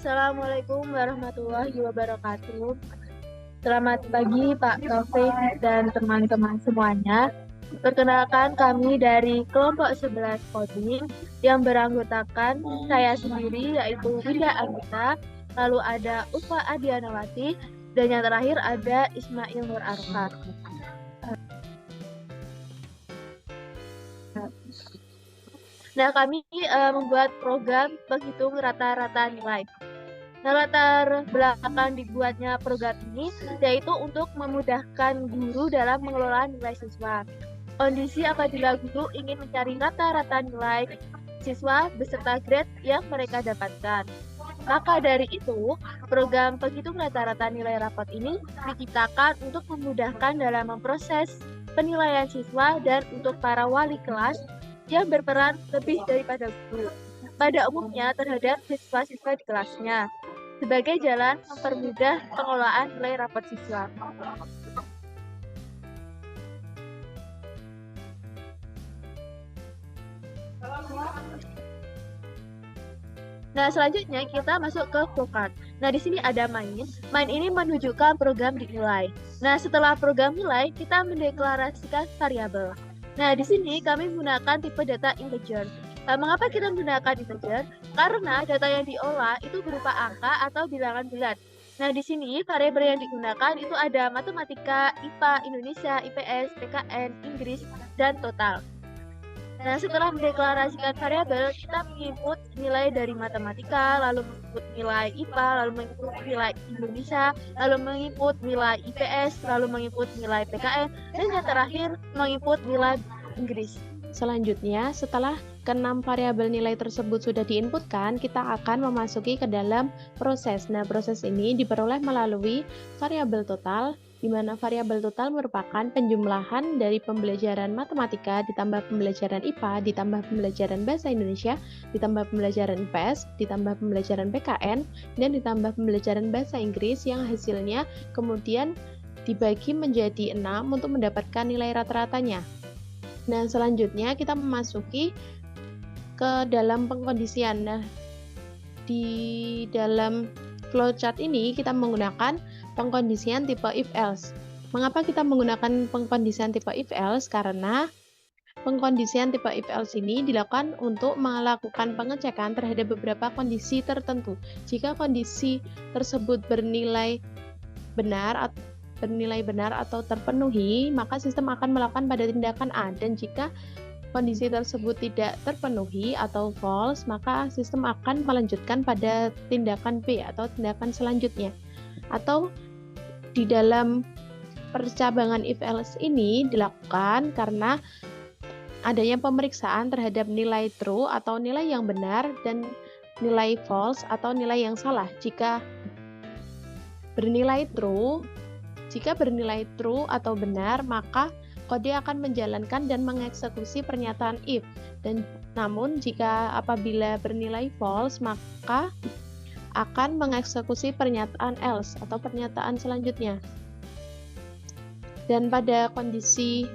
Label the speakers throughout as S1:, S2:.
S1: Assalamualaikum warahmatullahi wabarakatuh. Selamat pagi Pak Taufik dan teman-teman semuanya. Perkenalkan kami dari kelompok 11 Coding yang beranggotakan saya sendiri yaitu Winda Anggita, lalu ada Ufa Adianawati, dan yang terakhir ada Ismail Nur Arfan. Nah, kami membuat program penghitung rata-rata nilai. Nah, latar belakang dibuatnya program ini yaitu untuk memudahkan guru dalam mengelola nilai siswa. Kondisi apabila guru ingin mencari rata-rata nilai siswa beserta grade yang mereka dapatkan. Maka dari itu, program penghitung rata-rata nilai rapot ini diciptakan untuk memudahkan dalam memproses penilaian siswa dan untuk para wali kelas yang berperan lebih daripada guru pada umumnya terhadap siswa-siswa di kelasnya sebagai jalan mempermudah pengelolaan nilai rapot siswa. Nah, selanjutnya kita masuk ke flowchart. Nah, di sini ada main. Main ini menunjukkan program dinilai. Nah, setelah program nilai, kita mendeklarasikan variabel. Nah, di sini kami menggunakan tipe data integer. Mengapa kita menggunakan integer? Karena data yang diolah itu berupa angka atau bilangan bulat. Nah, di sini variabel yang digunakan itu ada matematika, IPA, Indonesia, IPS, PKN, Inggris, dan total. Nah, setelah mendeklarasikan variabel, kita menginput nilai dari matematika, lalu menginput nilai IPA, lalu menginput nilai Indonesia, lalu menginput nilai IPS, lalu menginput nilai PKN, dan yang terakhir menginput nilai Inggris.
S2: Selanjutnya, setelah ke-6 variabel nilai tersebut sudah diinputkan, kita akan memasuki ke dalam proses. Nah, proses ini diperoleh melalui variabel total, di mana variabel total merupakan penjumlahan dari pembelajaran matematika ditambah pembelajaran IPA, ditambah pembelajaran bahasa Indonesia, ditambah pembelajaran IPS, ditambah pembelajaran PKN, dan ditambah pembelajaran bahasa Inggris yang hasilnya kemudian dibagi menjadi 6 untuk mendapatkan nilai rata-ratanya. Nah, selanjutnya kita memasuki ke dalam pengkondisian. Nah, di dalam flowchart ini kita menggunakan pengkondisian tipe if-else. Mengapa kita menggunakan pengkondisian tipe if-else? Karena pengkondisian tipe if-else ini dilakukan untuk melakukan pengecekan terhadap beberapa kondisi tertentu. Jika kondisi tersebut bernilai benar atau terpenuhi, maka sistem akan melakukan pada tindakan A, dan jika kondisi tersebut tidak terpenuhi atau false, maka sistem akan melanjutkan pada tindakan B atau tindakan selanjutnya. Atau di dalam percabangan if-else ini dilakukan karena adanya pemeriksaan terhadap nilai true atau nilai yang benar dan nilai false atau nilai yang salah. Jika bernilai true atau benar, maka kode akan menjalankan dan mengeksekusi pernyataan if. Dan namun jika apabila bernilai false, maka akan mengeksekusi pernyataan else atau pernyataan selanjutnya. Dan pada kondisi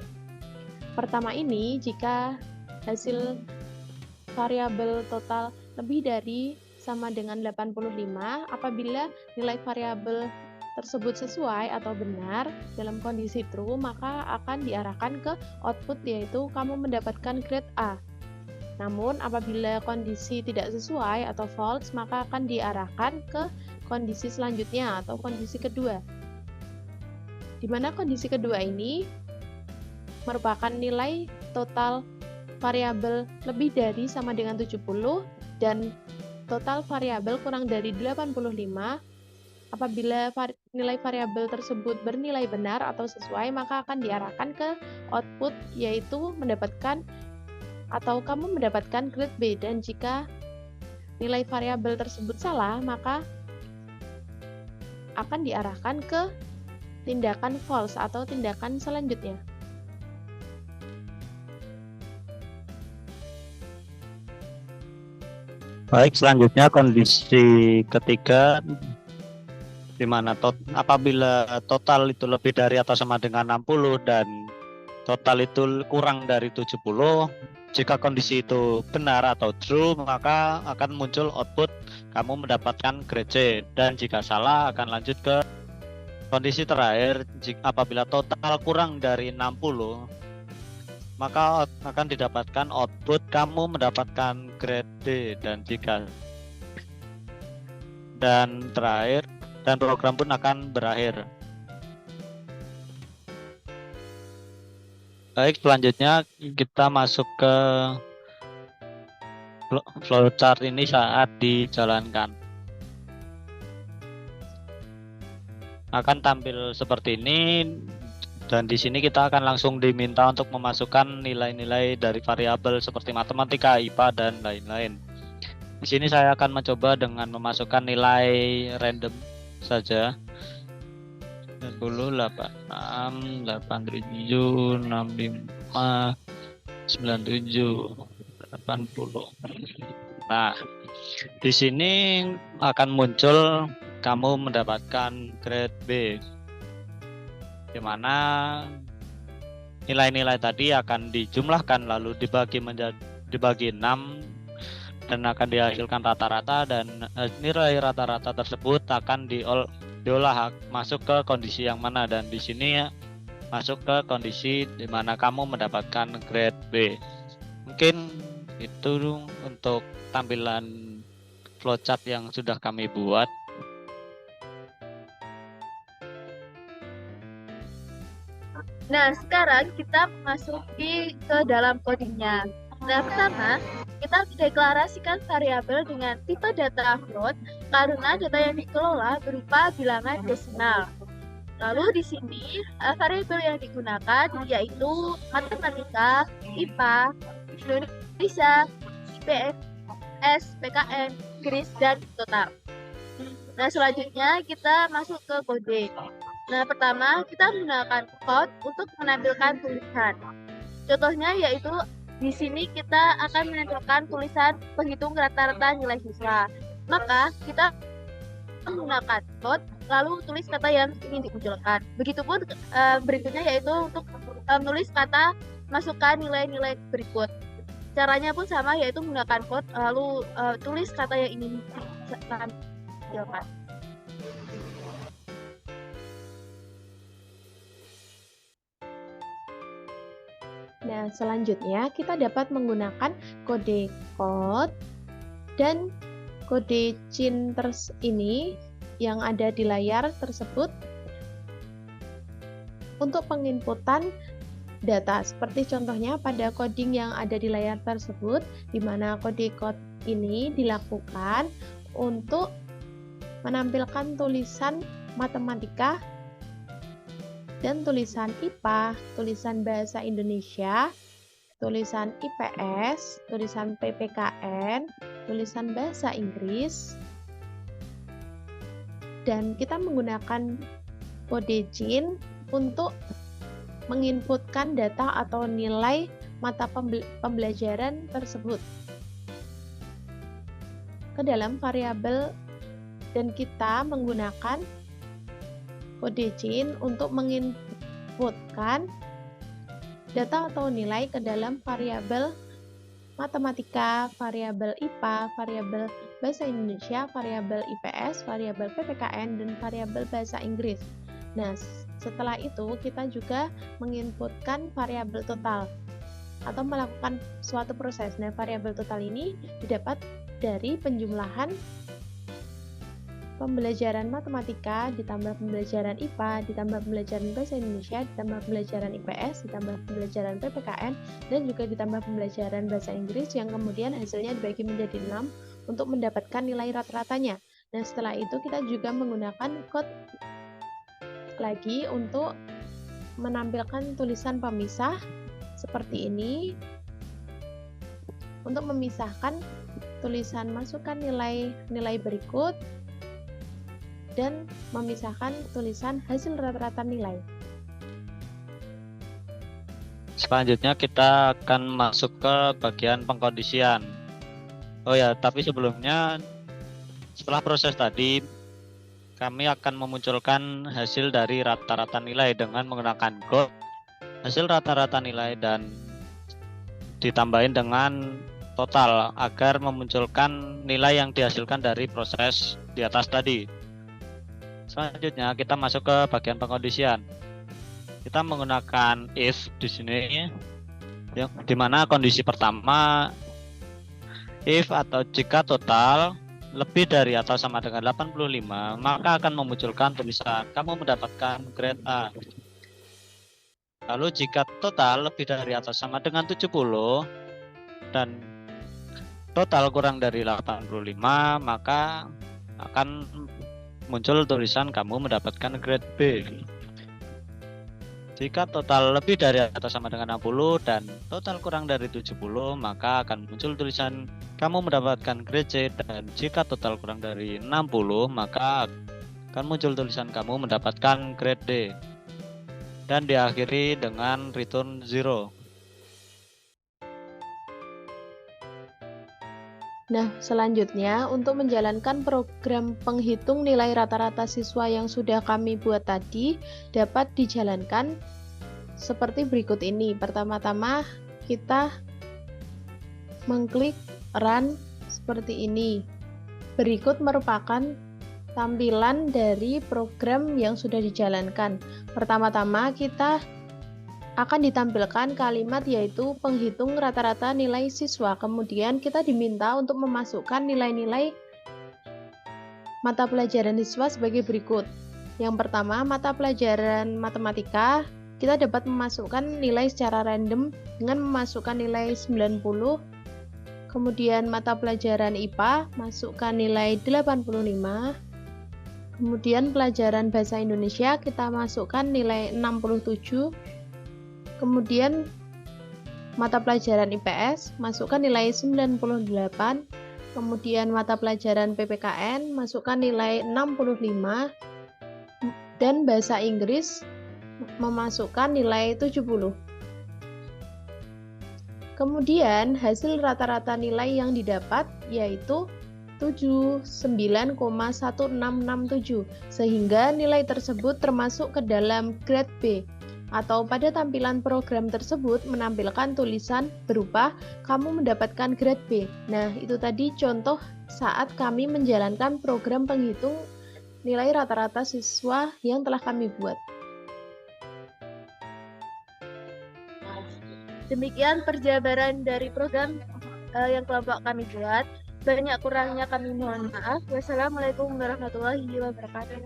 S2: pertama ini, jika hasil variabel total lebih dari sama dengan 85, apabila nilai variabel tersebut sesuai atau benar dalam kondisi true, maka akan diarahkan ke output, yaitu kamu mendapatkan grade A. Namun apabila kondisi tidak sesuai atau false, maka akan diarahkan ke kondisi selanjutnya atau kondisi kedua. Di mana kondisi kedua ini merupakan nilai total variabel lebih dari sama dengan 70 dan total variabel kurang dari 85. Apabila nilai variabel tersebut bernilai benar atau sesuai, maka akan diarahkan ke output, yaitu kamu mendapatkan grade B. Dan jika nilai variabel tersebut salah, maka akan diarahkan ke tindakan false atau tindakan selanjutnya.
S3: Baik, selanjutnya kondisi ketiga, di mana apabila total itu lebih dari atau sama dengan 60 dan total itu kurang dari 70, jika kondisi itu benar atau true, maka akan muncul output kamu mendapatkan grade C, dan jika salah akan lanjut ke kondisi terakhir. Apabila total kurang dari 60, maka akan didapatkan output kamu mendapatkan grade D, dan terakhir, dan program pun akan berakhir. Baik, selanjutnya kita masuk ke flowchart ini saat dijalankan. Akan tampil seperti ini, dan di sini kita akan langsung diminta untuk memasukkan nilai-nilai dari variabel seperti matematika, IPA, dan lain-lain. Di sini saya akan mencoba dengan memasukkan nilai random saja. 10, 86, 87, 65, 97, 80. Nah, di sini akan muncul kamu mendapatkan grade B, di mana nilai-nilai tadi akan dijumlahkan lalu dibagi 6 dan akan dihasilkan rata-rata, dan nilai rata-rata tersebut akan diolah masuk ke kondisi yang mana, dan di sini masuk ke kondisi di mana kamu mendapatkan grade B. Mungkin itu untuk tampilan flowchart yang sudah kami buat.
S1: Nah, sekarang kita memasuki ke dalam codingnya. Nah, pertama, kita mendeklarasikan variabel dengan tipe data float karena data yang dikelola berupa bilangan desimal. Lalu di sini variabel yang digunakan yaitu matematika, IPA, Indonesia, IPS, PKN, Inggris, dan total. Nah, selanjutnya kita masuk ke kode. Nah, pertama kita menggunakan code untuk menampilkan tulisan. Contohnya yaitu di sini kita akan menampilkan tulisan penghitung rata-rata nilai siswa. Maka kita menggunakan code lalu tulis kata yang ingin dimunculkan. Begitupun berikutnya yaitu untuk menulis kata masukkan nilai-nilai berikut. Caranya pun sama, yaitu menggunakan code lalu tulis kata yang ingin ditampilkan.
S2: Nah, selanjutnya kita dapat menggunakan kode code dan kode cinters ini yang ada di layar tersebut untuk penginputan data. Seperti contohnya pada coding yang ada di layar tersebut, di mana kode code ini dilakukan untuk menampilkan tulisan matematika dan tulisan IPA, tulisan bahasa Indonesia, tulisan IPS, tulisan PPKN, tulisan bahasa Inggris, dan kita menggunakan kode JIN untuk menginputkan data atau nilai mata pembelajaran tersebut ke dalam variabel, dan kita menggunakan kode JIN untuk menginputkan data atau nilai ke dalam variabel matematika, variabel IPA, variabel bahasa Indonesia, variabel IPS, variabel PPKN, dan variabel bahasa Inggris. Nah, setelah itu kita juga menginputkan variabel total atau melakukan suatu proses. Nah, variabel total ini didapat dari penjumlahan pembelajaran matematika ditambah pembelajaran IPA, ditambah pembelajaran bahasa Indonesia, ditambah pembelajaran IPS, ditambah pembelajaran PPKN, dan juga ditambah pembelajaran bahasa Inggris yang kemudian hasilnya dibagi menjadi 6 untuk mendapatkan nilai rata-ratanya. Nah, setelah itu kita juga menggunakan code lagi untuk menampilkan tulisan pemisah seperti ini untuk memisahkan tulisan masukkan nilai berikut dan memisahkan tulisan hasil rata-rata nilai.
S3: Selanjutnya kita akan masuk ke bagian pengkondisian. Oh ya, tapi sebelumnya setelah proses tadi kami akan memunculkan hasil dari rata-rata nilai dengan menggunakan code hasil rata-rata nilai dan ditambahin dengan total agar memunculkan nilai yang dihasilkan dari proses di atas tadi. Selanjutnya kita masuk ke bagian pengkondisian. Kita menggunakan if di sini, yang dimana kondisi pertama if atau jika total lebih dari atau sama dengan 85, maka akan memunculkan tulisan kamu mendapatkan grade A. Lalu jika total lebih dari atau sama dengan 70 dan total kurang dari 85, maka akan muncul tulisan kamu mendapatkan grade B. Jika total lebih dari atau sama dengan 60 dan total kurang dari 70, maka akan muncul tulisan kamu mendapatkan grade C, dan jika total kurang dari 60, maka akan muncul tulisan kamu mendapatkan grade D. Dan diakhiri dengan return 0.
S2: Nah, selanjutnya untuk menjalankan program penghitung nilai rata-rata siswa yang sudah kami buat tadi dapat dijalankan seperti berikut ini. Pertama-tama kita mengklik run seperti ini. Berikut merupakan tampilan dari program yang sudah dijalankan. Pertama-tama kita akan ditampilkan kalimat yaitu penghitung rata-rata nilai siswa. Kemudian kita diminta untuk memasukkan nilai-nilai mata pelajaran siswa sebagai berikut. Yang pertama, mata pelajaran matematika, kita dapat memasukkan nilai secara random dengan memasukkan nilai 90. Kemudian mata pelajaran IPA, masukkan nilai 85. Kemudian pelajaran bahasa Indonesia, kita masukkan nilai 67. Kemudian mata pelajaran IPS, masukkan nilai 98. Kemudian mata pelajaran PPKN, masukkan nilai 65. Dan bahasa Inggris, memasukkan nilai 70. Kemudian hasil rata-rata nilai yang didapat yaitu 79,1667, sehingga nilai tersebut termasuk ke dalam grade B. Atau pada tampilan program tersebut menampilkan tulisan berupa kamu mendapatkan grade B. Nah, itu tadi contoh saat kami menjalankan program penghitung nilai rata-rata siswa yang telah kami buat.
S1: Demikian perjabaran dari program yang kelompok kami buat. Banyak kurangnya kami mohon maaf. Wassalamualaikum warahmatullahi wabarakatuh.